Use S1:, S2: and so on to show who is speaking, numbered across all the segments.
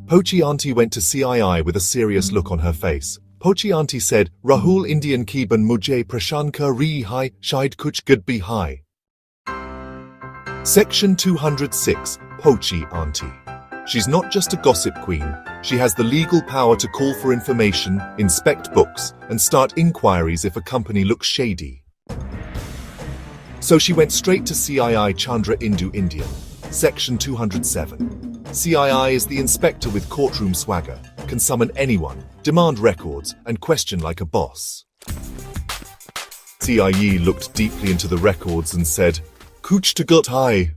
S1: Pochi Auntie went to CII with a serious look on her face. Pochi Auntie said, Rahul Indian ki ban mujhe prashan kar rahi hai, shayad kuch good bhi hai. Section 206. Pochi Auntie. She's not just a gossip queen. She has the legal power to call for information, inspect books, and start inquiries if a company looks shady. So she went straight to CII Chandra Indu Indian. Section 207. CII is the inspector with courtroom swagger, can summon anyone, demand records, and question like a boss. CIE looked deeply into the records and said, Kuch to gut hai.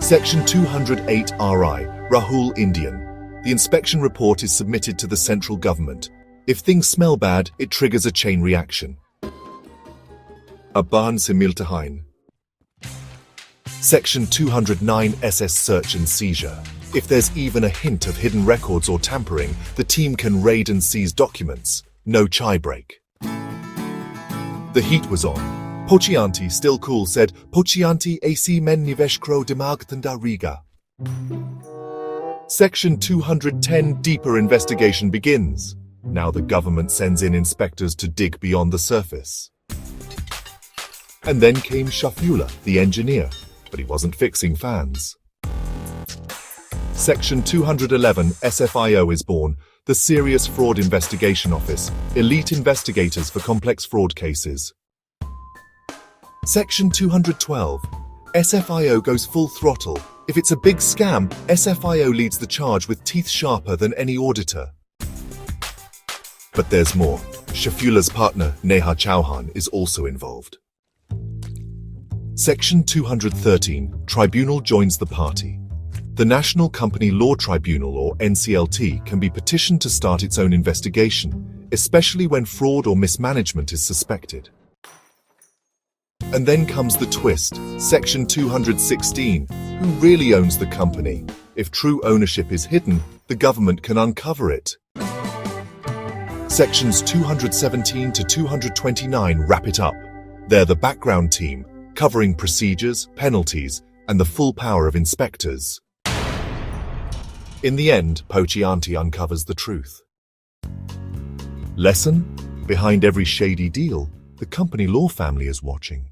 S1: Section 208 RI, Rahul Indian. The inspection report is submitted to the central government. If things smell bad, it triggers a chain reaction. Aban se milta hain. Section 209 SS Search and Seizure. If there's even a hint of hidden records or tampering, the team can raid and seize documents. No chai break. The heat was on. Pochi Auntie, still cool, said, Pochi Auntie AC men nivesh kro dimag thanda riga. Section 210 Deeper investigation begins. Now the government sends in inspectors to dig beyond the surface. And then came Shafula, the engineer, but he wasn't fixing fans. Section 211 SFIO is born, the Serious Fraud Investigation Office, elite investigators for complex fraud cases. Section 212. SFIO goes full throttle. If it's a big scam, SFIO leads the charge with teeth sharper than any auditor. But there's more. Shafula's partner, Neha Chauhan, is also involved. Section 213. Tribunal joins the party. The National Company Law Tribunal, or NCLT, can be petitioned to start its own investigation, especially when fraud or mismanagement is suspected. And then comes the twist. Section 216. Who really owns the company? If true ownership is hidden, the government can uncover it. Sections 217 to 229 wrap it up. They're the background team, covering procedures, penalties, and the full power of inspectors. In the end, Pochi Auntie uncovers the truth. Lesson? Behind every shady deal, the company law family is watching.